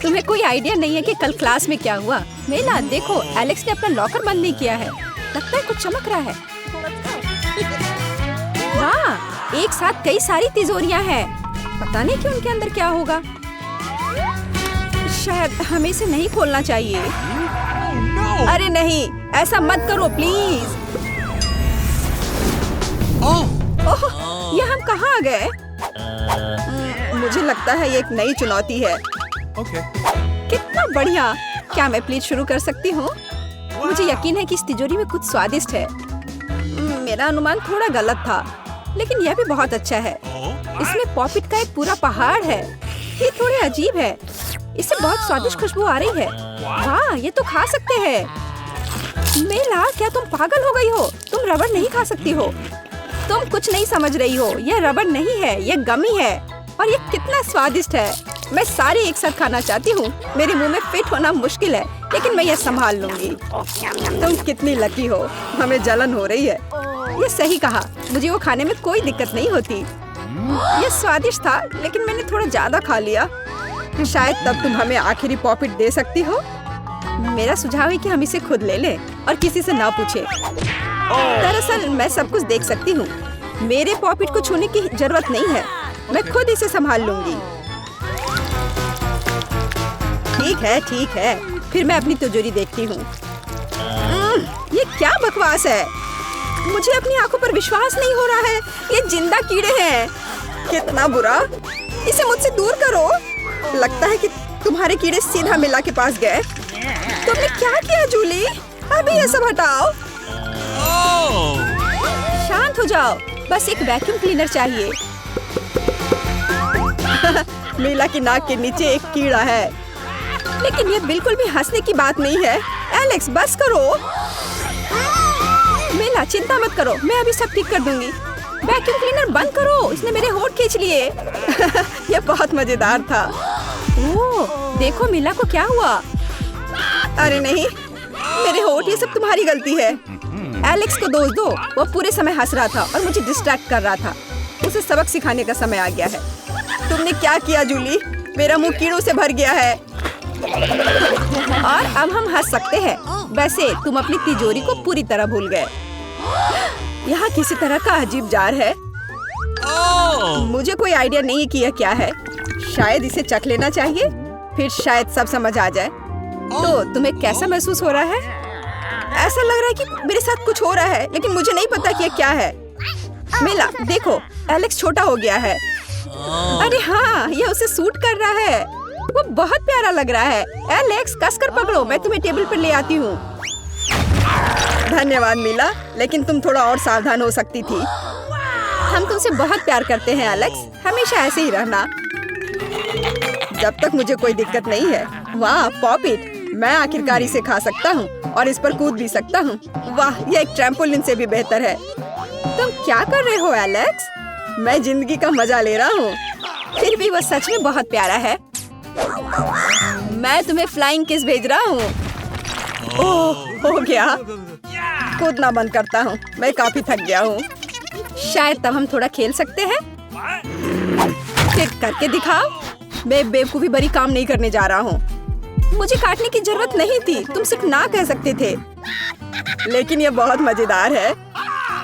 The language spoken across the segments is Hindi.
तुम्हें कोई आइडिया नहीं है कि कल क्लास में क्या हुआ। मेला देखो, एलेक्स ने अपना लॉकर बंद नहीं किया है। लगता है कुछ चमक रहा है। वाह, एक साथ कई सारी तिजोरियां हैं। पता नहीं कि उनके अंदर क्या होगा। शायद हमें इसे नहीं खोलना चाहिए। अरे नहीं, ऐसा मत करो प्लीज। ओह, ये हम कहाँ आ गए? मुझे लगता है ये एक नई चुनौती है। कितना बढ़िया। क्या मैं प्लीज शुरू कर सकती हूँ? मुझे यकीन है कि इस तिजोरी में कुछ स्वादिष्ट है। मेरा अनुमान थोड़ा गलत था, लेकिन यह भी बहुत अच्छा है। इसमें पॉपिट का एक पूरा पहाड़ है। ये थोड़े अजीब है। इससे बहुत स्वादिष्ट खुशबू आ रही है। वाह, ये तो खा सकते हैं। मेला, क्या तुम पागल हो गई हो? तुम रबड़ नहीं खा सकती हो। तुम कुछ नहीं समझ रही हो। यह रबड़ नहीं है, यह गमी है। और ये कितना स्वादिष्ट है। मैं सारी एक साथ खाना चाहती हूँ। मेरे मुंह में फिट होना मुश्किल है, लेकिन मैं ये संभाल लूंगी। तुम कितनी लकी हो। हमें जलन हो रही है। ये सही कहा, मुझे वो खाने में कोई दिक्कत नहीं होती। ये स्वादिष्ट था, लेकिन मैंने थोड़ा ज्यादा खा लिया। शायद तब तुम हमें आखिरी पॉपिट दे सकती हो। मेरा सुझाव है कि हम इसे खुद ले लें और किसी से ना पूछे। दरअसल मैं सब कुछ देख सकती हूँ। मेरे पॉपिट को छूने की जरूरत नहीं है। मैं खुद इसे संभाल लूंगी। ठीक है। फिर मैं अपनी तिजोरी देखती हूँ। ये क्या बकवास है? मुझे अपनी आंखों पर विश्वास नहीं हो रहा है। ये जिंदा कीड़े हैं। कितना बुरा। इसे मुझसे दूर करो। लगता है कि तुम्हारे कीड़े सीधा मिला के पास गए। तुमने क्या किया जूली? अभी ये सब हटाओ। शांत हो जाओ। बस एक वैक्यूम क्लीनर चाहिए। मीला की नाक के नीचे एक कीड़ा है। लेकिन ये बिल्कुल भी हंसने की बात नहीं है। एलेक्स, बस करो। मीला, चिंता मत करो, मैं अभी सब ठीक कर दूंगी। वैक्यूम क्लीनर बंद करो, इसने मेरे होंठ खींच लिए। यह बहुत मजेदार था। ओह, देखो मीला को क्या हुआ। अरे नहीं, मेरे होंठ, ये सब तुम्हारी गलती है। एलेक्स को दोष दो। वो पूरे समय हंस रहा था और मुझे डिस्ट्रैक्ट कर रहा था। उसे सबक सिखाने का समय आ गया है। तुमने क्या किया जूली? मेरा मुंह कीड़ों से भर गया है। और अब हम हंस सकते हैं। वैसे तुम अपनी तिजोरी को पूरी तरह भूल गए। यहाँ किसी तरह का अजीब जार है। मुझे कोई आइडिया नहीं कि यह क्या है। शायद इसे चख लेना चाहिए, फिर शायद सब समझ आ जाए। तो तुम्हें कैसा महसूस हो रहा है? ऐसा लग रहा है कि मेरे साथ कुछ हो रहा है, लेकिन मुझे नहीं पता कि यह क्या है। मेला, देखो, एलेक्स छोटा हो गया है। अरे हाँ, ये उसे सूट कर रहा है। वो बहुत प्यारा लग रहा है। एलेक्स, कसकर पकड़ो, मैं तुम्हें टेबल पर ले आती हूँ। धन्यवाद मीला, लेकिन तुम थोड़ा और सावधान हो सकती थी। हम तुमसे बहुत प्यार करते हैं एलेक्स, हमेशा ऐसे ही रहना। जब तक मुझे कोई दिक्कत नहीं है। वाह, पॉपिट, मैं आखिरकार इसे खा सकता हूँ और इस पर कूद भी सकता हूँ। वाह, यह एक ट्रैम्पोलिन से भी बेहतर है। तुम क्या कर रहे हो एलेक्स? मैं जिंदगी का मजा ले रहा हूँ। फिर भी वह सच में बहुत प्यारा है। मैं तुम्हें फ्लाइंग किस भेज रहा हूँ। ओह, हो गया। कूदना बंद करता हूँ, मैं काफी थक गया हूँ। शायद तब हम थोड़ा खेल सकते हैं। फिर करके दिखाओ। मैं बेवकूफी भरी काम नहीं करने जा रहा हूँ। मुझे काटने की जरूरत नहीं थी, तुम सिर्फ ना कह सकते थे। लेकिन यह बहुत मजेदार है।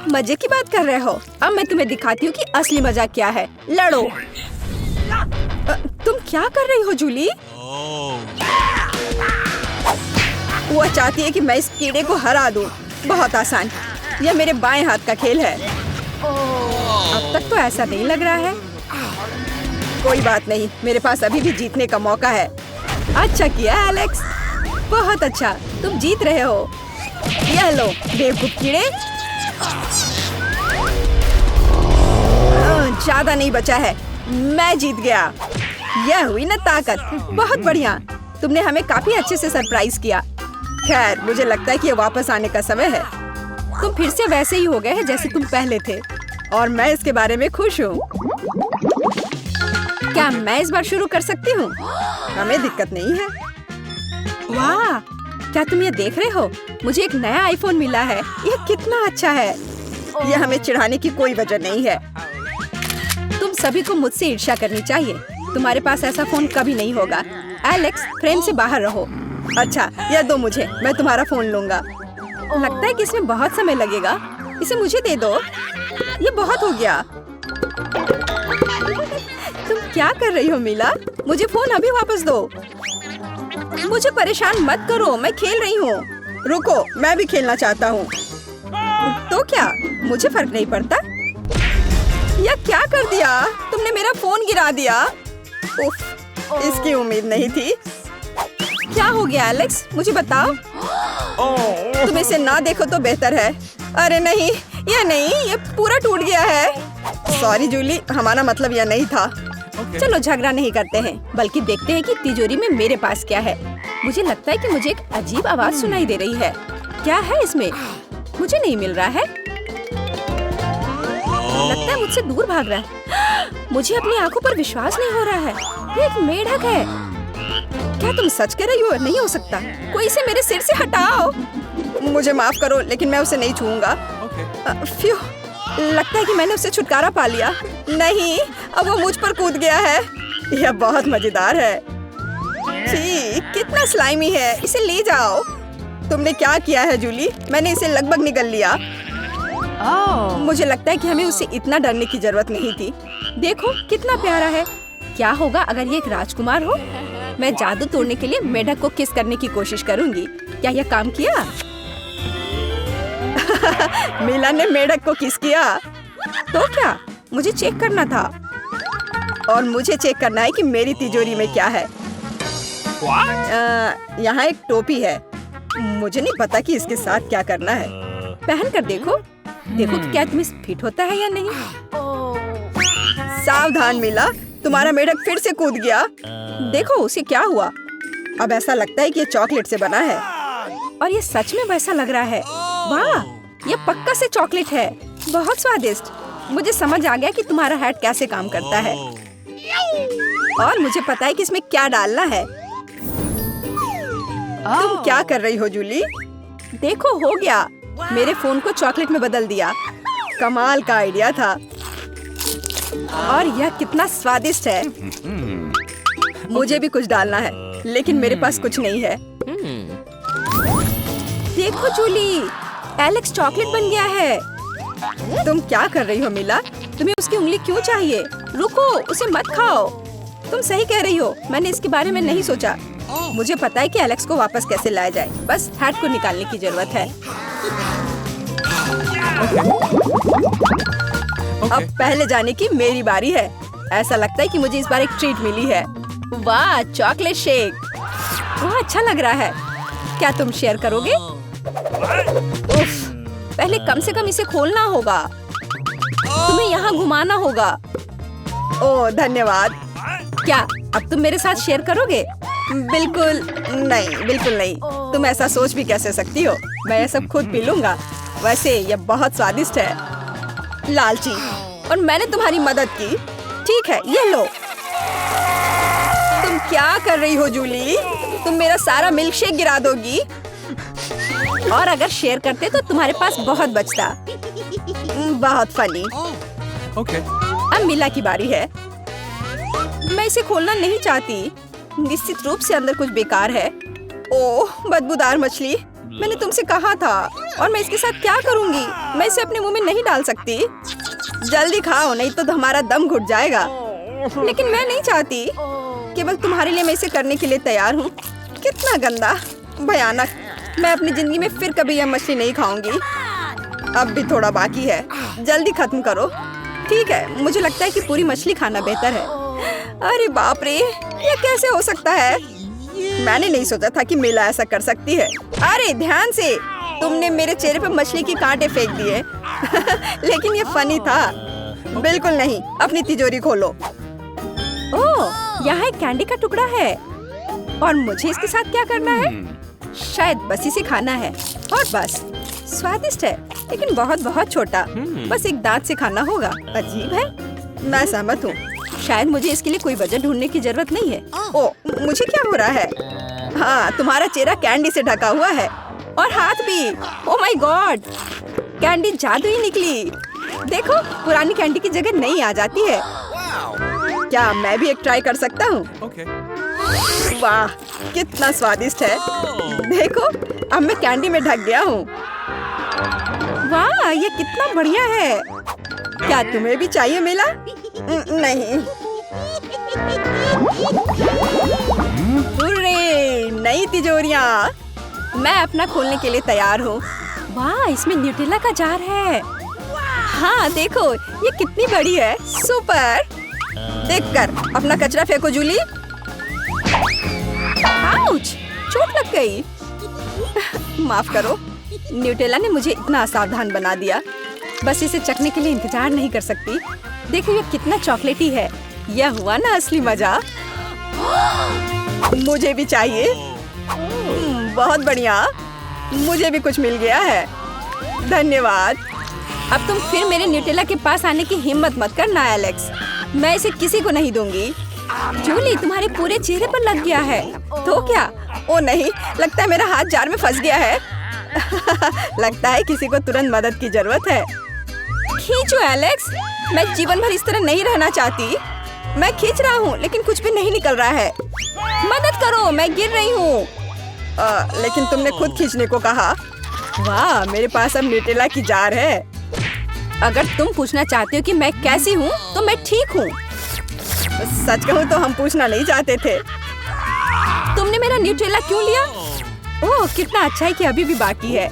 मजे की बात कर रहे हो? अब मैं तुम्हें दिखाती हूँ कि असली मजा क्या है। लड़ो। तुम क्या कर रही हो जूली? वो चाहती है कि मैं इस कीड़े को हरा दूं। बहुत आसान। यह मेरे बाएं हाथ का खेल है। अब तक तो ऐसा नहीं लग रहा है। कोई बात नहीं, मेरे पास अभी भी जीतने का मौका है। अच्छा किया एलेक्स, बहुत अच्छा, तुम जीत रहे हो। यह लो बेवकूफ कीड़े। ज्यादा नहीं बचा है, मैं जीत गया। यह हुई ना ताकत। बहुत बढ़िया, तुमने हमें काफी अच्छे से सरप्राइज किया। खैर, मुझे लगता है कि ये वापस आने का समय है। तुम फिर से वैसे ही हो गए हैं जैसे तुम पहले थे, और मैं इसके बारे में खुश हूँ। क्या मैं इस बार शुरू कर सकती हूँ? हमें दिक्कत नहीं है। वाह, क्या तुम ये देख रहे हो? मुझे एक नया आईफोन मिला है। यह कितना अच्छा है। यह हमें चिढ़ाने की कोई वजह नहीं है। तुम सभी को मुझसे ईर्ष्या करनी चाहिए। तुम्हारे पास ऐसा फोन कभी नहीं होगा। एलेक्स, फ्रेम से बाहर रहो। अच्छा, यह दो मुझे, मैं तुम्हारा फोन लूंगा। लगता है कि इसमें बहुत समय लगेगा। इसे मुझे दे दो। ये बहुत हो गया। तुम क्या कर रही हो मीला? मुझे फोन अभी वापस दो। मुझे परेशान मत करो, मैं खेल रही हूँ। रुको, मैं भी खेलना चाहता हूँ। तो क्या, मुझे फर्क नहीं पड़ता। यह क्या कर दिया? तुमने मेरा फोन गिरा दिया। उफ, इसकी उम्मीद नहीं थी। क्या हो गया एलेक्स, मुझे बताओ। तुम इसे ना देखो तो बेहतर है। अरे नहीं, ये पूरा टूट गया है। सॉरी जूली, हमारा मतलब यह नहीं था। चलो झगड़ा नहीं करते हैं, बल्कि देखते हैं कि तिजोरी में मेरे पास क्या है। मुझे लगता है कि मुझे एक अजीब आवाज सुनाई दे रही है। क्या है इसमें? मुझे नहीं मिल रहा है। लगता है मुझसे दूर भाग रहा है। मुझे अपनी आंखों पर विश्वास नहीं हो रहा है। ये एक मेढक है। क्या तुम सच कह रही हो? नहीं हो सकता। कोई इसे मेरे सिर से हटाओ। मुझे माफ करो, लेकिन मैं उसे नहीं छूऊंगा। फ्यू, लगता है कि मैंने उससे छुटकारा पा लिया। नहीं, अब वो मुझ पर कूद गया है। यह बहुत मजेदार है। छी, कितना स्लाइमी है। इसे ले जाओ। तुमने क्या किया है जूली? मैंने इसे लगभग निगल लिया। मुझे लगता है कि हमें उससे इतना डरने की जरूरत नहीं थी। देखो कितना प्यारा है। क्या होगा अगर ये एक राजकुमार हो? मैं जादू तोड़ने के लिए मेढक को किस करने की कोशिश करूंगी। क्या यह काम किया? मीला ने मेढक को किस किया। तो क्या, मुझे चेक करना था। और मुझे चेक करना है कि मेरी तिजोरी में क्या है। यहाँ एक टोपी है। मुझे नहीं पता कि इसके साथ क्या करना है। पहन कर देखो कि क्या तुम्हें फिट होता है या नहीं। सावधान मीला, तुम्हारा मेढक फिर से कूद गया। देखो उसे क्या हुआ। अब ऐसा लगता है कि ये चॉकलेट से बना है। और ये सच में वैसा लग रहा है। वाह, ये पक्का से चॉकलेट है। बहुत स्वादिष्ट। मुझे समझ आ गया कि तुम्हारा हैट कैसे काम करता है। और मुझे पता है कि इसमें क्या डालना है। तुम क्या कर रही हो जूली? देखो हो गया। मेरे फोन को चॉकलेट में बदल दिया। कमाल का आइडिया था। और यह कितना स्वादिष्ट है। मुझे भी कुछ डालना है, लेकिन मेरे पास कुछ नहीं है। देखो जूली, एलेक्स चॉकलेट बन गया है। तुम क्या कर रही हो मीला? तुम्हें उसकी उंगली क्यों चाहिए? रुको, उसे मत खाओ। तुम सही कह रही हो, मैंने इसके बारे में नहीं सोचा। मुझे पता है कि एलेक्स को वापस कैसे लाया जाए। बस हैट को निकालने की जरूरत है। अब पहले जाने की मेरी बारी है। ऐसा लगता है कि मुझे इस बार एक ट्रीट मिली है। वाह, चॉकलेट शेक। वह अच्छा लग रहा है। क्या तुम शेयर करोगे? उफ, पहले कम से कम इसे खोलना होगा। तुम्हें यहाँ घुमाना होगा। ओह धन्यवाद। क्या अब तुम मेरे साथ शेयर करोगे? बिल्कुल नहीं। तुम ऐसा सोच भी कैसे सकती हो? मैं ये सब खुद पी लूंगा। वैसे यह बहुत स्वादिष्ट है। लालची, और मैंने तुम्हारी मदद की। ठीक है, ये लो। तुम क्या कर रही हो जूली? तुम मेरा सारा मिल्कशेक गिरा दोगी। और अगर शेयर करते तो तुम्हारे पास बहुत बचता। बहुत फनी। अब मीला की बारी है। मैं इसे खोलना नहीं चाहती। निश्चित रूप से अंदर कुछ बेकार है। ओह, बदबूदार मछली। मैंने तुमसे कहा था। और मैं इसके साथ क्या करूंगी? मैं इसे अपने मुंह में नहीं डाल सकती। जल्दी खाओ, नहीं तो हमारा दम घुट जाएगा। लेकिन मैं नहीं चाहती। केवल तुम्हारे लिए मैं इसे करने के लिए तैयार हूँ। कितना गंदा, भयानक। मैं अपनी जिंदगी में फिर कभी यह मछली नहीं खाऊंगी। अब भी थोड़ा बाकी है। जल्दी खत्म करो। ठीक है, मुझे लगता है कि पूरी मछली खाना बेहतर है। अरे बाप रे, ये कैसे हो सकता है? मैंने नहीं सोचा था कि मीला ऐसा कर सकती है। अरे ध्यान से, तुमने मेरे चेहरे पे मछली के कांटे फेंक दिए। लेकिन ये फनी था। बिल्कुल नहीं। अपनी तिजोरी खोलो। ओह, यहाँ एक कैंडी का टुकड़ा है। और मुझे इसके साथ क्या करना है? शायद बस इसे खाना है। और बस, स्वादिष्ट है, लेकिन बहुत बहुत छोटा। बस एक दांत से खाना होगा। अजीब है। मैं सहमत हूँ। शायद मुझे इसके लिए कोई वजह ढूंढने की जरूरत नहीं है। ओह, मुझे क्या हो रहा है? हाँ, तुम्हारा चेहरा कैंडी से ढका हुआ है। और हाथ भी। ओह माय गॉड, कैंडी जादुई निकली। देखो, पुरानी कैंडी की जगह नई आ जाती है। क्या मैं भी एक ट्राई कर सकता हूँ? वाह, कितना स्वादिष्ट है। देखो, अब मैं कैंडी में ढक गया हूँ। वाह, ये कितना बढ़िया है। क्या तुम्हें भी चाहिए मिला? नहीं। हुर्रे, नई तिजोरियाँ। मैं अपना खोलने के लिए तैयार हूँ। वाह, इसमें न्यूटेला का जार है। हाँ देखो, ये कितनी बड़ी है। सुपर। देखकर अपना कचरा फेंको जूली। आउच, चोट लग गई। माफ करो, न्यूटेला ने मुझे इतना असावधान बना दिया। बस इसे चखने के लिए इंतजार नहीं कर सकती। देखो ये कितना चॉकलेटी है। यह हुआ ना असली मजा। मुझे भी चाहिए। बहुत बढ़िया, मुझे भी कुछ मिल गया है। धन्यवाद। अब तुम फिर मेरे न्यूटेला के पास आने की हिम्मत मत करना एलेक्स। मैं इसे किसी को नहीं दूंगी। जूली, तुम्हारे पूरे चेहरे पर लग गया है। तो क्या? ओ नहीं, लगता है मेरा हाथ जार में फंस गया है। लगता है किसी को तुरंत मदद की जरूरत है। खींचो एलेक्स, मैं जीवन भर इस तरह नहीं रहना चाहती। मैं खींच रहा हूँ लेकिन कुछ भी नहीं निकल रहा है। मदद करो, मैं गिर रही हूँ। लेकिन तुमने खुद खींचने को कहा। वाह, मेरे पास अब न्यूटेला की जार है। अगर तुम पूछना चाहते हो कि मैं कैसी हूँ तो मैं ठीक हूँ। सच कहूँ तो हम पूछना नहीं चाहते थे। तुमने मेरा न्यूटेला क्यों लिया? ओह, कितना अच्छा है कि अभी भी बाकी है।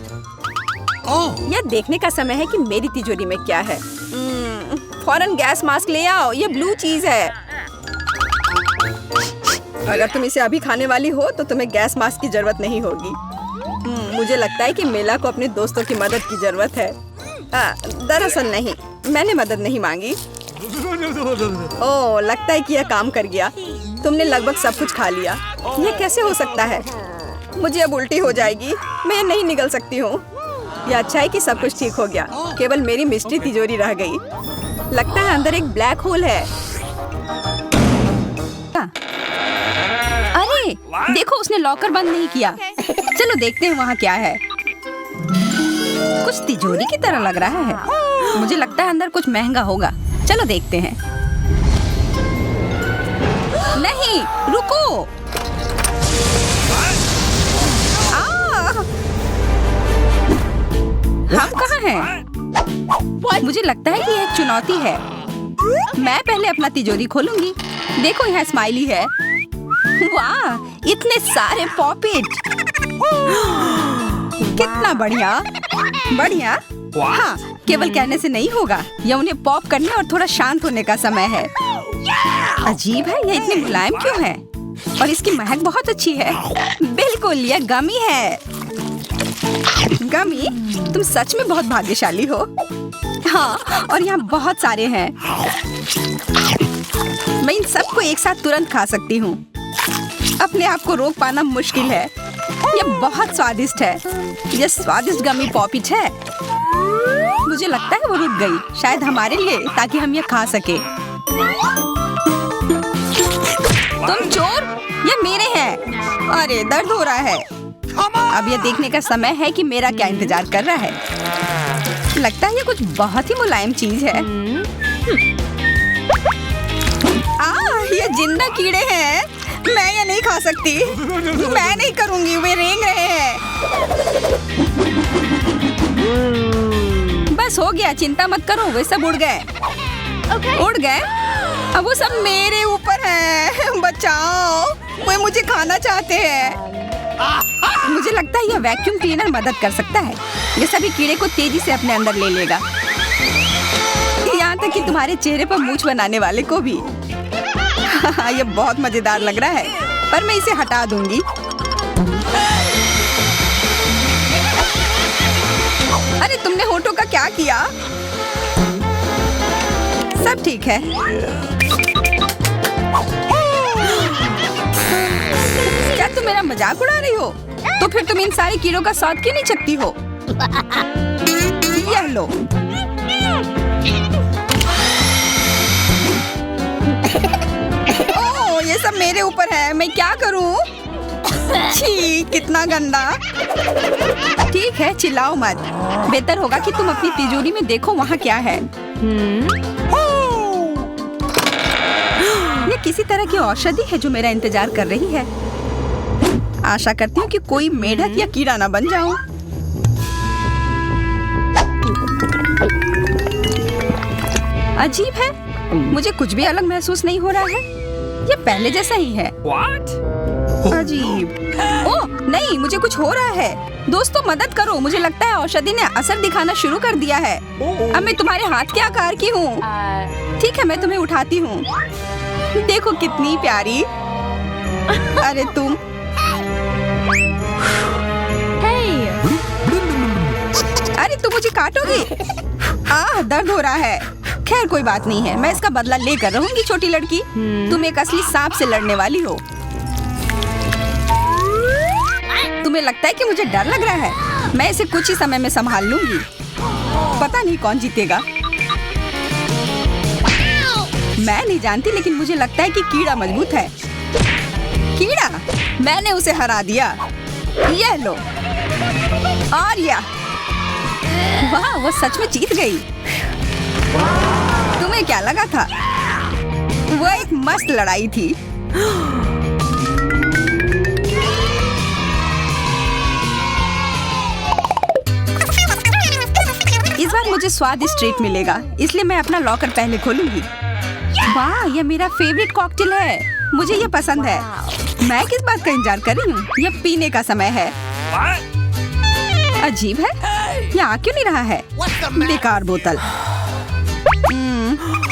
यह देखने का समय है कि मेरी तिजोरी में क्या है। फौरन गैस मास्क ले आओ, ये ब्लू चीज है। अगर तुम इसे अभी खाने वाली हो तो तुम्हें गैस मास्क की जरूरत नहीं होगी। मुझे लगता है कि मेला को अपने दोस्तों की मदद की जरूरत है। दरअसल नहीं, मैंने मदद नहीं मांगी। ओह, लगता है कि यह काम कर गया। तुमने लगभग सब कुछ खा लिया। यह कैसे हो सकता है? मुझे अब उल्टी हो जाएगी। मैं नहीं निकल सकती हूँ। यह अच्छा है कि सब कुछ ठीक हो गया। केवल मेरी मिस्ट्री तिजोरी रह गई। लगता है अंदर एक ब्लैक होल है। अरे देखो, उसने लॉकर बंद नहीं किया। चलो देखते हैं वहाँ क्या है। कुछ तिजोरी की तरह लग रहा है। मुझे लगता है अंदर कुछ महंगा होगा। चलो देखते हैं। नहीं, रुको। हम कहाँ हैं? मुझे लगता है कि यह एक चुनौती है। मैं पहले अपना तिजोरी खोलूंगी। देखो, यहाँ स्माइली है। वाह, इतने सारे पॉपिट। कितना बढ़िया। बढ़िया। हाँ, केवल कहने से नहीं होगा। यह उन्हें पॉप करने और थोड़ा शांत होने का समय है। अजीब है, यह इतनी मुलायम क्यों है? और इसकी महक बहुत अच्छी है। बिल्कुल, यह गमी है। गमी, तुम सच में बहुत भाग्यशाली हो। हाँ, और यहाँ बहुत सारे हैं। मैं इन सबको एक साथ तुरंत खा सकती हूँ। अपने आप को रोक पाना मुश्किल है। यह बहुत स्वादिष्ट है। यह स्वादिष्ट गमी पॉपिट है। मुझे लगता है वो रुक गई, शायद हमारे लिए, ताकि हम यह खा सके। तुम चोर, ये मेरे हैं। अरे, दर्द हो रहा है। अब यह देखने का समय है कि मेरा क्या इंतजार कर रहा है। लगता है ये कुछ बहुत ही मुलायम चीज है। ये जिंदा कीड़े हैं। मैं ये नहीं खा सकती। मैं नहीं करूंगी, वे रेंग रहे हैं। बस हो गया, चिंता मत करो, वे सब उड़ गए। उड़ गए? अब वो सब मेरे ऊपर हैं। बचाओ, वे मुझे खाना चाहते हैं। मुझे लगता है यह वैक्यूम क्लीनर मदद कर सकता है। ये सभी कीड़े को तेजी से अपने अंदर ले लेगा, यहाँ तक कि तुम्हारे चेहरे पर मूंछ बनाने वाले को भी। ये बहुत मजेदार लग रहा है, पर मैं इसे हटा दूंगी। अरे, तुमने होठों का क्या किया? सब ठीक है। क्या तुम मेरा मजाक उड़ा रही हो? तो फिर तुम इन सारे कीड़ों का स्वाद क्यों नहीं चखती हो? यह लो। ओह, ये सब मेरे ऊपर है। मैं क्या करूं? छी, कितना गंदा। ठीक है, चिल्लाओ मत। बेहतर होगा कि तुम अपनी तिजोरी में देखो वहाँ क्या है। किसी तरह की औषधि है जो मेरा इंतजार कर रही है। आशा करती हूँ कि कोई मेढक या कीड़ा ना बन जाऊं। अजीब है, मुझे कुछ भी अलग महसूस नहीं हो रहा है। ये पहले जैसा ही है। अजीब। ओह नहीं, मुझे कुछ हो रहा है। दोस्तों मदद करो, मुझे लगता है औषधि ने असर दिखाना शुरू कर दिया है। अब मैं तुम्हारे हाथ के आकार की हूँ। ठीक है, मैं तुम्हें उठाती हूँ। देखो कितनी प्यारी। अरे तुम। अरे तुम मुझे काटोगी। दर्द हो रहा है। खैर कोई बात नहीं है, मैं इसका बदला लेकर रहूंगी। छोटी लड़की, तुम एक असली सांप से लड़ने वाली हो। तुम्हें लगता है कि मुझे डर लग रहा है? मैं इसे कुछ ही समय में संभाल लूंगी। पता नहीं कौन जीतेगा। मैं नहीं जानती, लेकिन मुझे लगता है कि कीड़ा मजबूत है। कीड़ा, मैंने उसे हरा दिया। यह लो। और यह, वाह, वो सच में जीत गई। तुम्हें क्या लगा था? वो एक मस्त लड़ाई थी। इस बार मुझे स्वादिष्ट ट्रीट मिलेगा, इसलिए मैं अपना लॉकर पहले खोलूंगी। वाह, यह मेरा फेवरेट कॉकटेल है। मुझे यह पसंद है। मैं किस बात का इंतजार कर रही हूँ? यह पीने का समय है। अजीब है, यह आ क्यों नहीं रहा है? बेकार बोतल।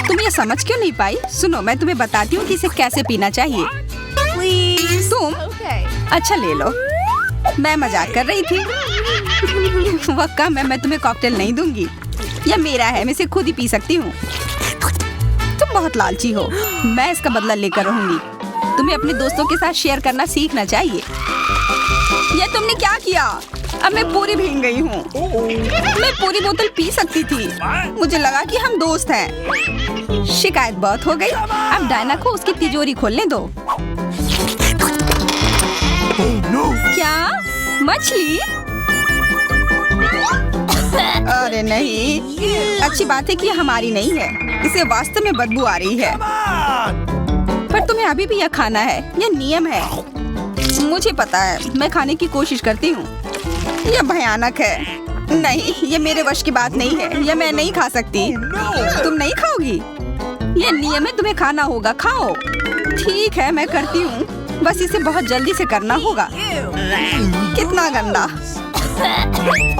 तुम ये समझ क्यों नहीं पाई? सुनो, मैं तुम्हें बताती हूँ कि इसे कैसे पीना चाहिए। तुम अच्छा ले लो। मैं मजाक कर रही थी। वह कम है, मैं तुम्हें कॉकटेल नहीं दूंगी। यह मेरा है, मैं इसे खुद ही पी सकती हूँ। तुम बहुत लालची हो। मैं इसका बदला लेकर रहूंगी। तुम्हें अपने दोस्तों के साथ शेयर करना सीखना चाहिए। यह तुमने क्या किया? अब मैं पूरी भीग गई हूँ। मैं पूरी बोतल पी सकती थी। मुझे लगा कि हम दोस्त हैं। शिकायत बहुत हो गई। अब डायना को उसकी तिजोरी खोलने दो। क्या? मछली? अरे नहीं, अच्छी बात है कि हमारी नहीं है। इसे वास्तव में बदबू आ रही है। पर तुम्हें अभी भी यह खाना है। यह नियम है। मुझे पता है, मैं खाने की कोशिश करती हूँ। यह भयानक है। नहीं, यह मेरे वश की बात नहीं है। यह मैं नहीं खा सकती। तुम नहीं खाओगी? यह नियम है, तुम्हें खाना होगा। खाओ। ठीक है, मैं करती हूँ। बस इसे बहुत जल्दी से करना होगा। कितना गंदा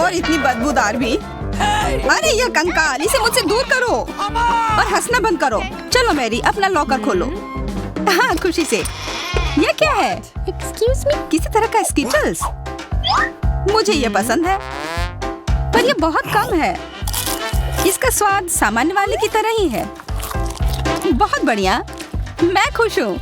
और इतनी बदबूदार भी। अरे यह कंकाल, इसे मुझसे दूर करो और हंसना बंद करो। चलो मैरी, अपना लॉकर खोलो। हाँ, खुशी से। यह क्या है? एक्सक्यूज मी, किसी तरह का स्किटल्स। मुझे ये पसंद है, पर ये बहुत कम है। इसका स्वाद सामान्य वाले की तरह ही है। बहुत बढ़िया, मैं खुश हूँ।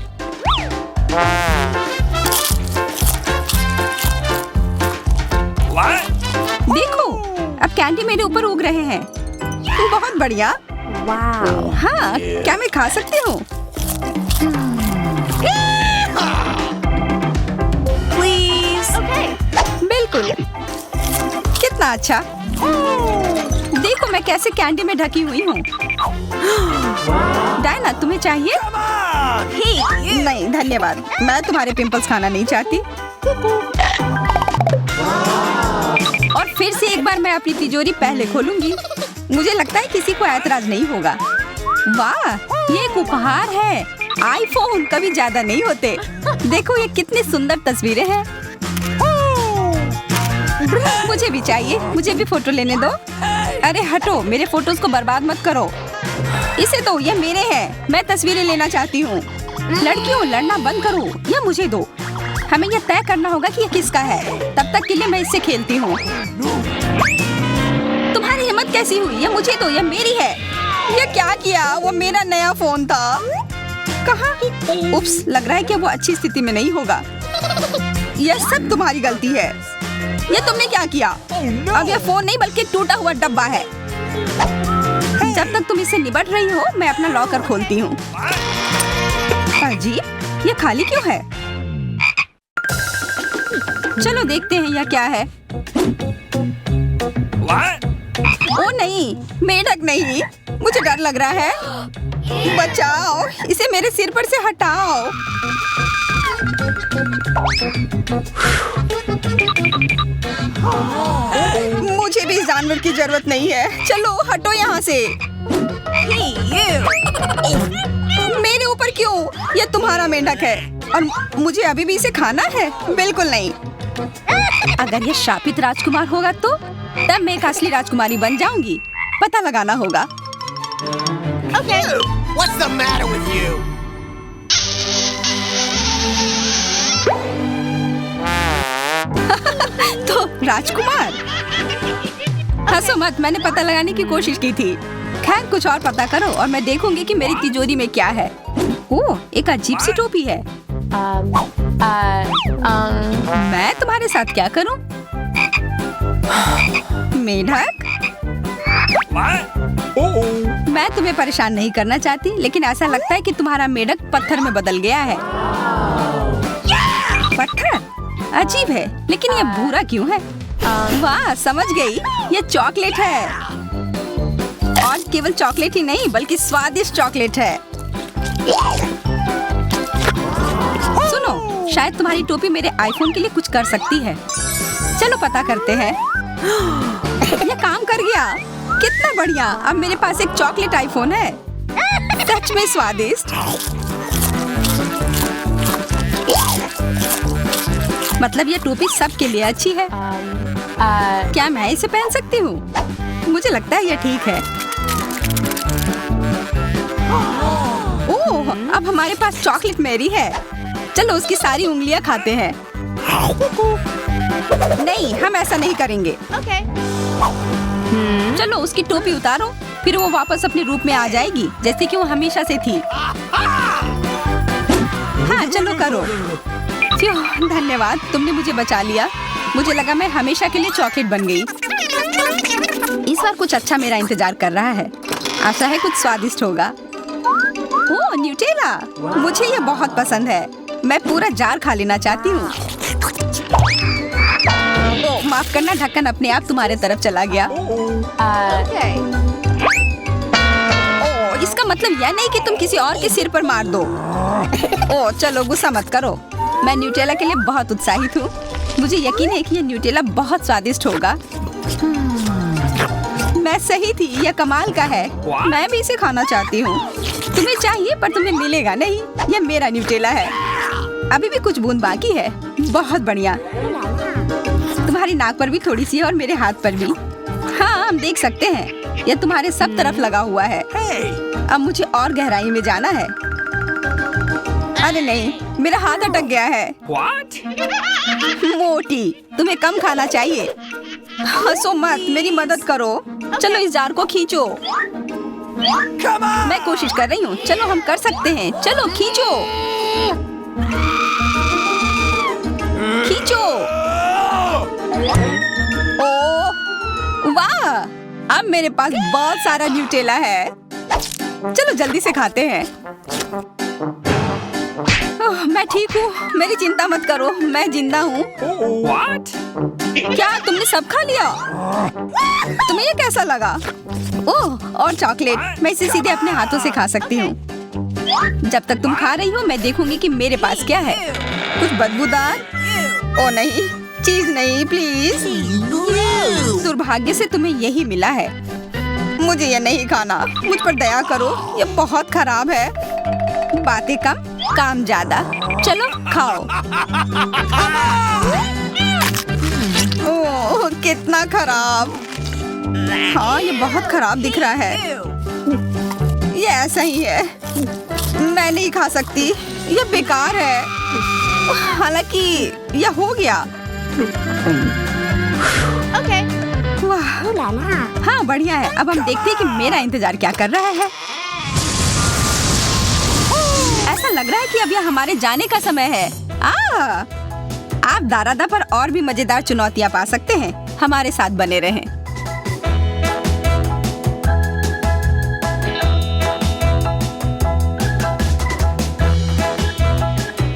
देखो, अब कैंडी मेरे ऊपर उग रहे हैं। बहुत बढ़िया। हाँ, क्या मैं खा सकती हूँ? बिल्कुल। कितना अच्छा। देखो मैं कैसे कैंडी में ढकी हुई हूँ। डायना, तुम्हें चाहिए? नहीं धन्यवाद, मैं तुम्हारे पिंपल्स खाना नहीं चाहती। और फिर से एक बार मैं अपनी तिजोरी पहले खोलूंगी। मुझे लगता है किसी को ऐतराज नहीं होगा। वाह, ये एक उपहार है। आईफोन कभी ज्यादा नहीं होते। देखो ये कितनी सुंदर तस्वीरें हैं। मुझे भी चाहिए, मुझे भी फोटो लेने दो। अरे हटो, मेरे फोटोज को बर्बाद मत करो। इसे दो, ये मेरे हैं। मैं तस्वीरें लेना चाहती हूँ। लड़कियों, लड़ना बंद करो, ये मुझे दो। हमें यह तय करना होगा कि यह किसका है। तब तक के लिए मैं इससे खेलती हूँ। तुम्हारी हिम्मत कैसी हुई? यह मुझे दो, यह मेरी है। यह क्या किया? वो मेरा नया फोन था। कहाँ? उप्स, लग रहा है कि वो अच्छी स्थिति में नहीं होगा। यह सब तुम्हारी गलती है। ये तुमने क्या किया? अब यह फोन नहीं बल्कि टूटा हुआ डब्बा है। जब तक तुम इससे निपट रही हो, मैं अपना लॉकर खोलती हूँ। अजीब, ये खाली क्यों है? चलो देखते हैं यह क्या है। ओ नहीं, मेढक नहीं, मुझे डर लग रहा है। बचाओ, इसे मेरे सिर पर से हटाओ। मुझे भी इस जानवर की जरूरत नहीं है। चलो हटो यहाँ से। मेरे ऊपर क्यों? यह तुम्हारा मेंढक है और मुझे अभी भी इसे खाना है? बिल्कुल नहीं। अगर ये शापित राजकुमार होगा तो तब मैं एक असली राजकुमारी बन जाऊंगी। पता लगाना होगा। Okay. What's the matter with you? तो राजकुमार, हंसो मत, मैंने पता लगाने की कोशिश की थी। खैर कुछ और पता करो और मैं देखूंगी कि मेरी तिजोरी में क्या है। ओह, एक अजीब सी टोपी है। मैं तुम्हारे साथ क्या करूं? मेढक, मैं तुम्हें परेशान नहीं करना चाहती, लेकिन ऐसा लगता है कि तुम्हारा मेढक पत्थर में बदल गया है। पत्थर? अजीब है, लेकिन ये भूरा क्यों है? वाह, समझ गई, ये चॉकलेट है। और केवल चॉकलेट ही नहीं, बल्कि स्वादिष्ट चॉकलेट है। सुनो, शायद तुम्हारी टोपी मेरे आईफोन के लिए कुछ कर सकती है। चलो पता करते हैं। ये काम कर गया, कितना बढ़िया। अब मेरे पास एक चॉकलेट आईफोन है। सच में स्वादिष्ट। मतलब ये टोपी सबके लिए अच्छी है। क्या मैं इसे पहन सकती हूँ? मुझे लगता है ये ठीक है। ओह, अब हमारे पास चॉकलेट मैरी है। चलो उसकी सारी उंगलियां खाते हैं। नहीं, हम ऐसा नहीं करेंगे। Okay. चलो उसकी टोपी उतारो, फिर वो वापस अपने रूप में आ जाएगी, जैसे कि वो हमेशा से थी। हाँ, चलो करो। धन्यवाद, तुमने मुझे बचा लिया। मुझे लगा मैं हमेशा के लिए चॉकलेट बन गई। इस बार कुछ अच्छा मेरा इंतजार कर रहा है। आशा है कुछ स्वादिष्ट होगा। ओह, न्यूटेला, मुझे ये बहुत पसंद है। मैं पूरा जार खा लेना चाहती हूँ। ओह, माफ करना, ढक्कन अपने आप तुम्हारे तरफ चला गया। ओह, इसका मतलब यह नहीं कि तुम किसी और के सिर पर मार दो। ओह, चलो गुस्सा मत करो। मैं न्यूटेला के लिए बहुत उत्साहित हूँ। मुझे यकीन है कि ये न्यूटेला बहुत स्वादिष्ट होगा। मैं सही थी, यह कमाल का है। मैं भी इसे खाना चाहती हूँ। तुम्हें चाहिए पर तुम्हें मिलेगा नहीं। यह मेरा न्यूटेला है। अभी भी कुछ बूंद बाकी है। बहुत बढ़िया। तुम्हारी नाक पर भी थोड़ी सी है और मेरे हाथ पर भी। हाँ, हम देख सकते हैं। यह तुम्हारे सब तरफ लगा हुआ है। अब मुझे और गहराई में जाना है। अरे नहीं, मेरा हाथ अटक गया है। What? मोटी, तुम्हें कम खाना चाहिए। हंसो मत, मेरी मदद करो। चलो इस जार को खींचो। मैं कोशिश कर रही हूँ। चलो हम कर सकते हैं। चलो खींचो, खींचो। ओह वाह, अब मेरे पास बहुत सारा न्यूटेला है। चलो जल्दी से खाते हैं। ओह, मैं ठीक हूँ, मेरी चिंता मत करो, मैं जिंदा हूँ। What? क्या तुमने सब खा लिया? तुम्हें ये कैसा लगा? ओह, और चॉकलेट, मैं इसे सीधे अपने हाथों से खा सकती हूँ। जब तक तुम खा रही हो मैं देखूंगी कि मेरे पास क्या है। कुछ बदबूदार? ओ नहीं, चीज नहीं, प्लीज। दुर्भाग्य से तुम्हें यही मिला है। मुझे ये नहीं खाना, मुझ पर दया करो, ये बहुत खराब है। बातें कम, काम ज्यादा। चलो खाओ। ओह, कितना खराब। हाँ, ये बहुत खराब दिख रहा है। ये ऐसा ही है, मैं नहीं खा सकती, ये बेकार है। हालांकि यह हो गया। Okay. वाह, हाँ बढ़िया है। अब हम देखते हैं कि मेरा इंतजार क्या कर रहा है। ऐसा लग रहा है कि अब यह हमारे जाने का समय है। आप दारादा पर और भी मजेदार चुनौतियाँ पा सकते हैं। हमारे साथ बने रहें।